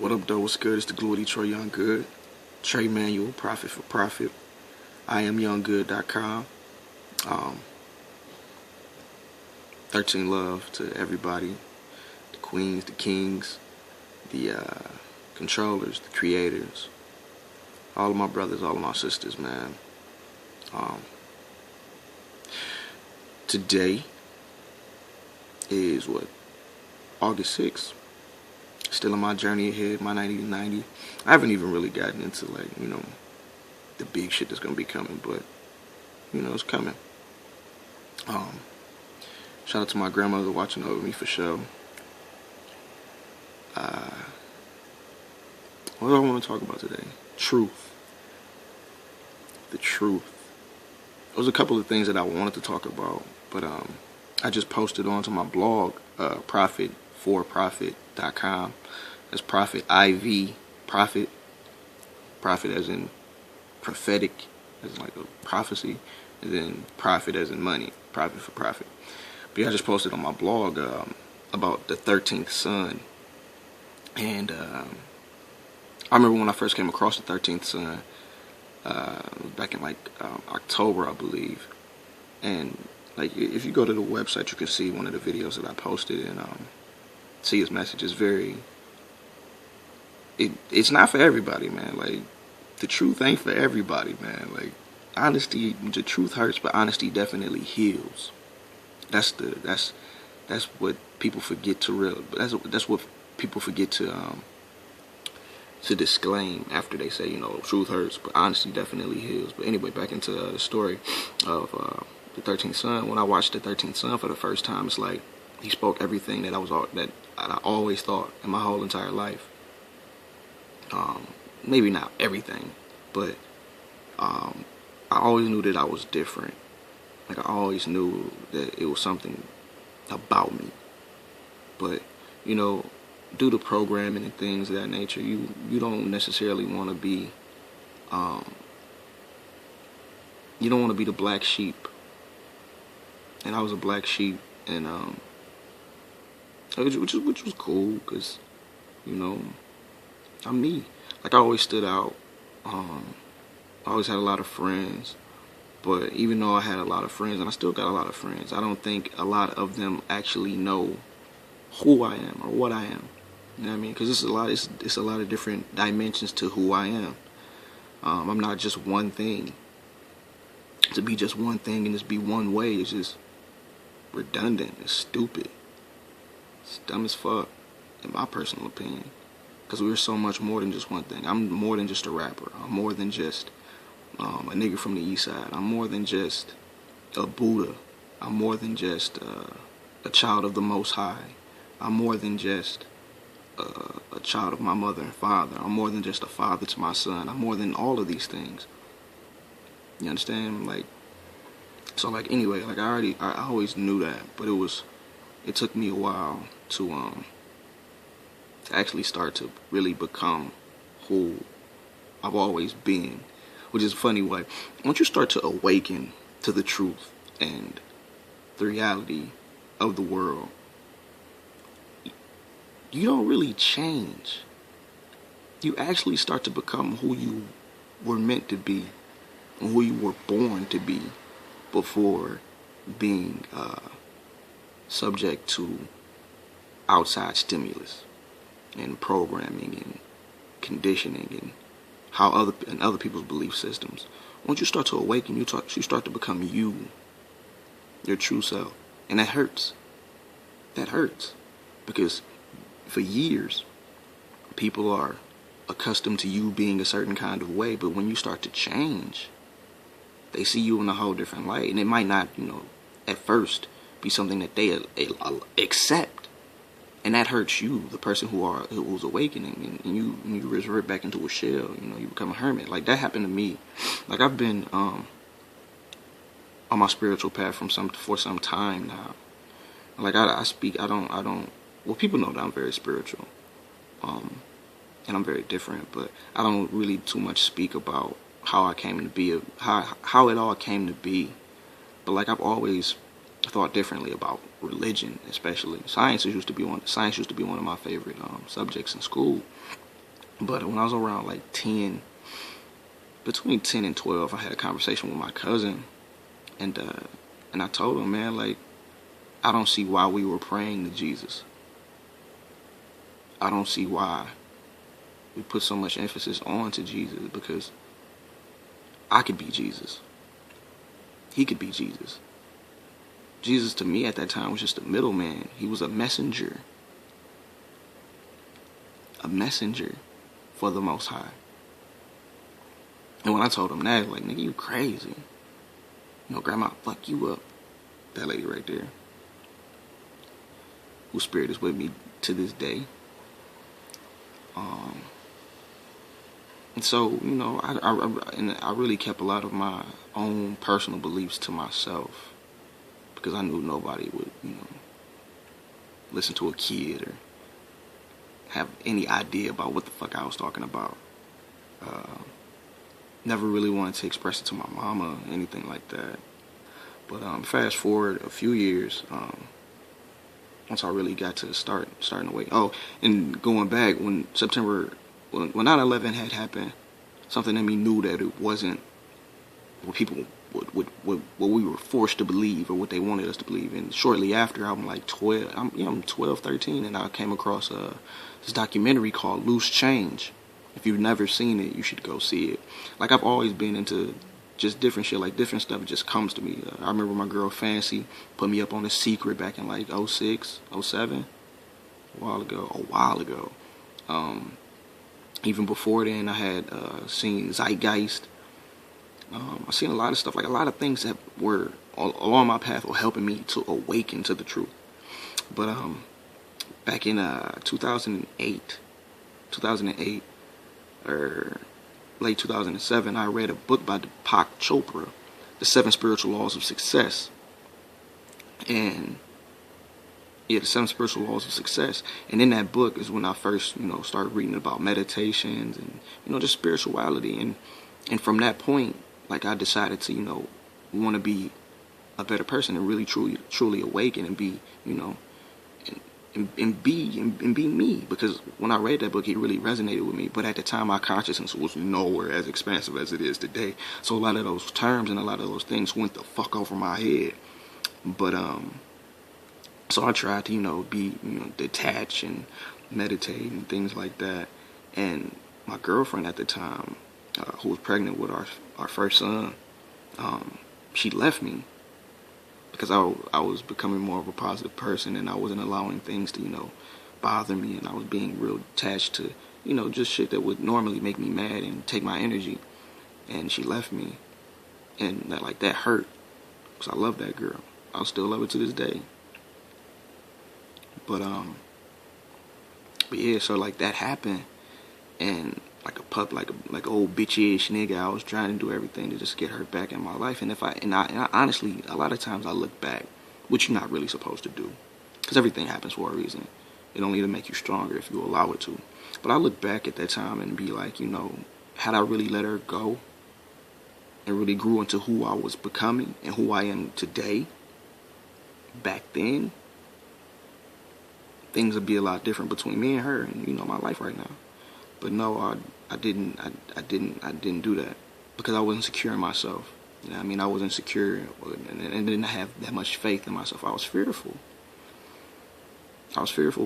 What up, though? What's good? It's the Glue Troy Young Good. Trey Manual, Profit for Profit. I am YoungGood.com. 13 love to everybody. The queens, the kings, the controllers, the creators. All of my brothers, all of my sisters, man. Today is August 6th. Still on my journey ahead, my 90 to 90. I haven't even really gotten into the big shit that's gonna be coming, but it's coming. Shout out to my grandmother watching over me for sure. What do I want to talk about today? Truth. The truth. There was a couple of things that I wanted to talk about, but I just posted onto my blog, profitforprofit.com. That's profit, IV, profit as in prophetic, as in like a prophecy, and then profit as in money, profit for profit. But yeah, I just posted on my blog about the 13th son, and I remember when I first came across the 13th son, back in October, I believe, and if you go to the website, you can see one of the videos that I posted, and see his message. Is it's not for everybody, man. The truth ain't for everybody, man. Honesty, the truth hurts, but honesty definitely heals. That's what people forget to that's what people forget to disclaim after they say, truth hurts, but honesty definitely heals. But anyway, back into the story of the 13th son. When I watched the 13th son for the first time, it's like he spoke everything that I always thought in my whole entire life. Maybe not everything, but I always knew that I was different. I always knew that it was something about me. But due to programming and things of that nature, you don't necessarily want to be you don't want to be the black sheep. And I was a black sheep, and which was cool, because I'm me. I always stood out. I always had a lot of friends, but even though I had a lot of friends, and I still got a lot of friends, I don't think a lot of them actually know who I am or what I am. You know what I mean? Because it's a lot of different dimensions to who I am. I'm not just one thing. To be just one thing and just be one way is just redundant. It's stupid. It's dumb as fuck, in my personal opinion. Because we're so much more than just one thing. I'm more than just a rapper. I'm more than just a nigga from the east side. I'm more than just a Buddha. I'm more than just a child of the Most High. I'm more than just a child of my mother and father. I'm more than just a father to my son. I'm more than all of these things. You understand? Anyway, I always knew that, but it took me a while to actually start to really become who I've always been, which is funny. Once you start to awaken to the truth and the reality of the world, you don't really change. You actually start to become who you were meant to be, and who you were born to be, before being subject to outside stimulus and programming and conditioning and other people's belief systems. Once you start to awaken, you start to become your true self, and that hurts. That hurts, because for years people are accustomed to you being a certain kind of way, but when you start to change, they see you in a whole different light, and it might not, at first be something that they accept, and that hurts you, the person who's awakening, and you revert back into a shell. You become a hermit. That happened to me. I've been on my spiritual path for some time now. I speak. I don't. Well, people know that I'm very spiritual, and I'm very different, but I don't really too much speak about how I came to be, how it all came to be. But I've always thought differently about religion, especially. Science used to be one of my favorite subjects in school. But when I was around like 10, between 10 and 12, I had a conversation with my cousin, and I told him, man, like, I don't see why we were praying to Jesus. I don't see why we put so much emphasis on to Jesus, because I could be Jesus. He could be Jesus. Jesus to me at that time was just a middleman. He was a messenger. A messenger for the Most High. And when I told him that, like, nigga, you crazy. You know, grandma fuck you up. That lady right there, whose spirit is with me to this day. And so, you know, I really kept a lot of my own personal beliefs to myself, because I knew nobody would, you know, listen to a kid or have any idea about what the fuck I was talking about. Never really wanted to express it to my mama or anything like that. But fast forward a few years, once I really got to starting to wake. Oh, and going back, when 9/11 had happened, something in me knew that it wasn't what people what we were forced to believe or what they wanted us to believe. And shortly after, I'm like 12, I'm 12, 13, and I came across this documentary called Loose Change. If you've never seen it, you should go see it. Like, I've always been into just different shit, like different stuff just comes to me. I remember my girl Fancy put me up on The Secret back in like 06, 07, a while ago. Even before then, I had seen Zeitgeist. I've seen a lot of stuff, like a lot of things that were along my path or helping me to awaken to the truth. But back in 2008 or late 2007, I read a book by Deepak Chopra, The 7 Spiritual Laws of Success. And yeah, The 7 Spiritual Laws of Success. And in that book is when I first, you know, started reading about meditations and, you know, just spirituality. And from that point, like, I decided to, you know, want to be a better person and really truly awaken and be, you know, and be me. Because when I read that book, it really resonated with me. But at the time, my consciousness was nowhere as expansive as it is today. So a lot of those terms and a lot of those things went the fuck over my head. But so I tried to, you know, be, you know, detached and meditate and things like that. And my girlfriend at the time, who was pregnant with our first son, she left me because I was becoming more of a positive person, and I wasn't allowing things to, you know, bother me, and I was being real attached to, you know, just shit that would normally make me mad and take my energy. And she left me, and that hurt, because I love that girl. I still love her to this day. But yeah, so like that happened, and like a pup, like old bitch-ish nigga, I was trying to do everything to just get her back in my life. And I honestly, a lot of times I look back, which you're not really supposed to do, because everything happens for a reason. It only to make you stronger if you allow it to. But I look back at that time and be like, you know, had I really let her go and really grew into who I was becoming and who I am today, back then, things would be a lot different between me and her and, you know, my life right now. But no, I didn't do that, because I wasn't secure in myself. You know what I mean? I wasn't secure and didn't have that much faith in myself. I was fearful.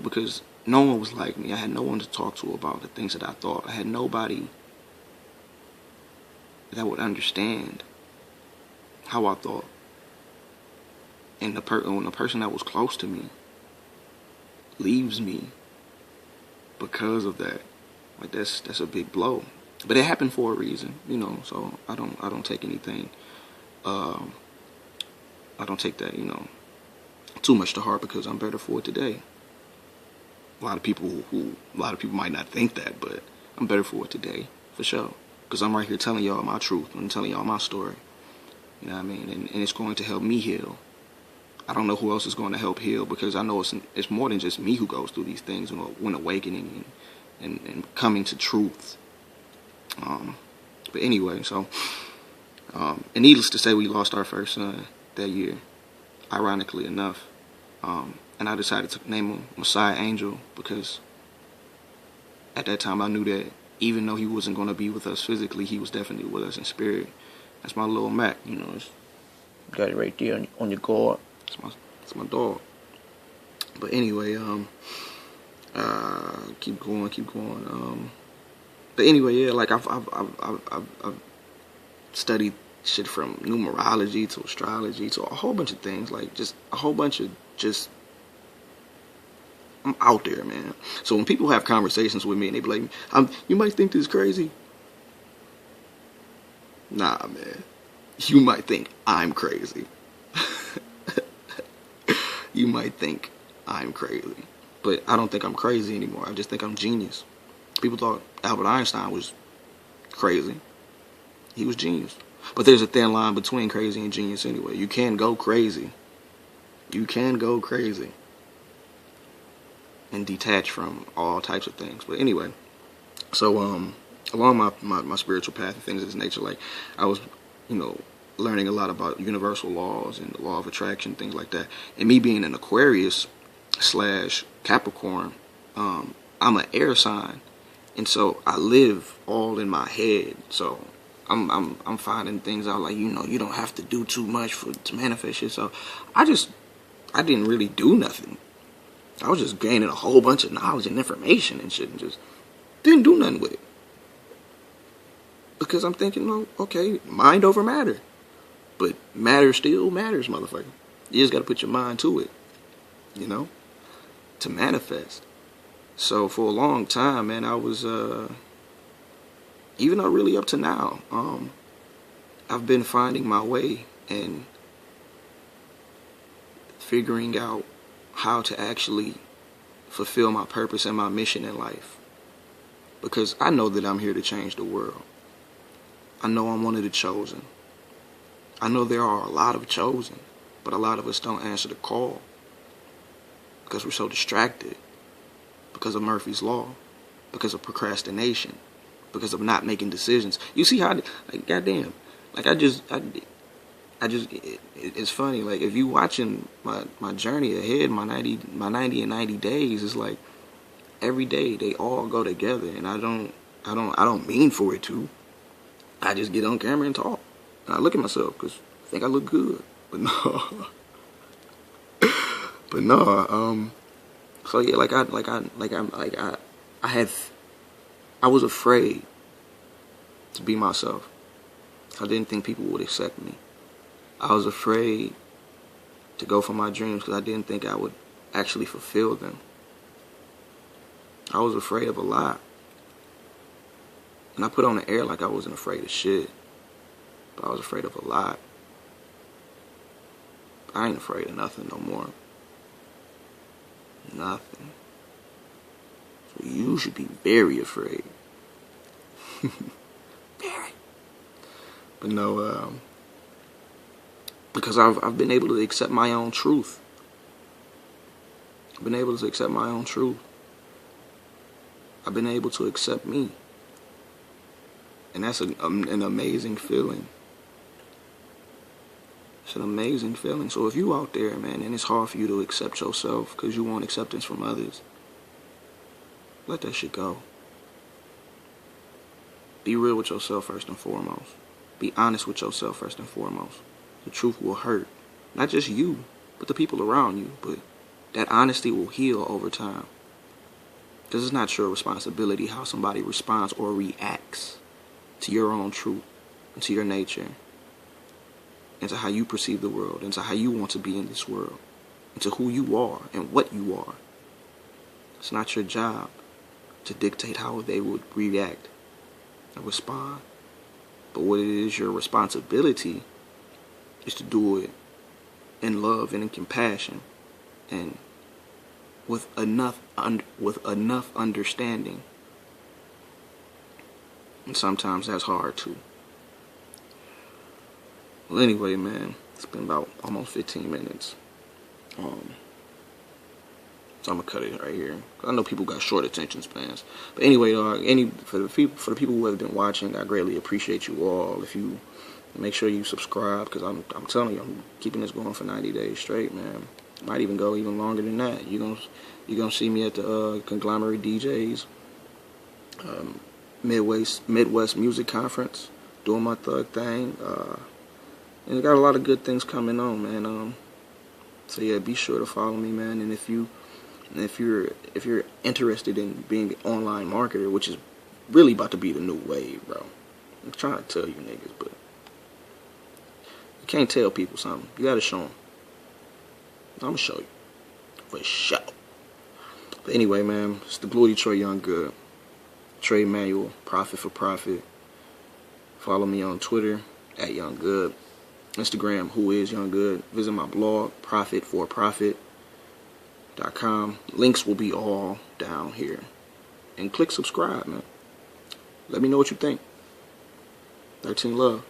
Because no one was like me. I had no one to talk to about the things that I thought. I had nobody that would understand how I thought. And when the person that was close to me leaves me because of that, like, that's a big blow. But it happened for a reason, you know. So I don't take anything. I don't take that, you know, too much to heart, because I'm better for it today. A lot of people might not think that, but I'm better for it today, for sure. Because I'm right here telling y'all my truth. I'm telling y'all my story. You know what I mean? And it's going to help me heal. I don't know who else is going to help heal, because I know it's more than just me who goes through these things when awakening and coming to truth. But anyway, so and needless to say, we lost our first son that year, ironically enough. And I decided to name him Messiah Angel, because at that time I knew that even though he wasn't going to be with us physically, he was definitely with us in spirit. That's my little Mac, you know. Got it right there on your guard. It's my dog. But anyway, keep going. But anyway, yeah, like I've studied shit from numerology to astrology to a whole bunch of things, like just a whole bunch of just. I'm out there, man. So when people have conversations with me and they be like, you might think this is crazy. Nah, man. You might think I'm crazy. You might think I'm crazy. But I don't think I'm crazy anymore. I just think I'm genius. People thought Albert Einstein was crazy. He was genius. But there's a thin line between crazy and genius anyway. You can go crazy. You can go crazy. And detach from all types of things. But anyway, so along my spiritual path and things of this nature, like I was, learning a lot about universal laws and the law of attraction, things like that. And me being an Aquarius / Capricorn, I'm an air sign, and so I live all in my head. So I'm finding things out, like, you don't have to do too much to manifest yourself. I didn't really do nothing. I was just gaining a whole bunch of knowledge and information and shit, and just didn't do nothing with it. Because I'm thinking, well, okay, mind over matter. But matter still matters, motherfucker. You just got to put your mind to it, to manifest. So for a long time, man, I was, even though really up to now, I've been finding my way and figuring out how to actually fulfill my purpose and my mission in life. Because I know that I'm here to change the world. I know I'm one of the chosen. I know there are a lot of chosen, but a lot of us don't answer the call because we're so distracted, because of Murphy's Law, because of procrastination, because of not making decisions. You see how, like, goddamn, like it's funny, like, if you watching my journey ahead, my 90 and 90 days, it's like every day they all go together, and I don't mean for it to. I just get on camera and talk, and I look at myself because I think I look good, but no. So yeah, I was afraid to be myself. I didn't think people would accept me. I was afraid to go for my dreams because I didn't think I would actually fulfill them. I was afraid of a lot. And I put on the air like I wasn't afraid of shit. But I was afraid of a lot. I ain't afraid of nothing no more. Nothing. So you should be very afraid. Very. But no, because I've been able to accept my own truth. I've been able to accept my own truth. I've been able to accept me. And that's an amazing feeling. It's an amazing feeling. So if you out there, man, and it's hard for you to accept yourself because you want acceptance from others, let that shit go. Be real with yourself first and foremost. Be honest with yourself first and foremost. The truth will hurt. Not just you, but the people around you. But that honesty will heal over time. Because it's not your responsibility how somebody responds or reacts to your own truth and to your nature, and to how you perceive the world, and to how you want to be in this world, and to who you are and what you are. It's not your job to dictate how they would react and respond. But what it is your responsibility is to do it in love and in compassion, and with enough understanding. And sometimes that's hard too. Well, anyway, man, it's been about almost 15 minutes. So I'm gonna cut it right here. I know people got short attention spans. But anyway, for the people who have been watching, I greatly appreciate you all. If you make sure you subscribe, because I'm telling you, I'm keeping this going for 90 days straight, man. Might even go even longer than that. You're gonna see me at the Conglomerate DJs. Midwest Music Conference, doing my thug thing. And got a lot of good things coming on, man. So yeah, be sure to follow me, man. And if you're interested in being an online marketer, which is really about to be the new wave, bro. I'm trying to tell you niggas, but you can't tell people something. You gotta show them. I'm gonna show you for sure. But anyway, man, it's the Blue Detroit Young Good. Trade Manual, Profit for Profit. Follow me on Twitter at Young Good. Instagram, Who Is Young Good. Visit my blog, profitforprofit.com. Links will be all down here. And click subscribe, man. Let me know what you think. 13 love.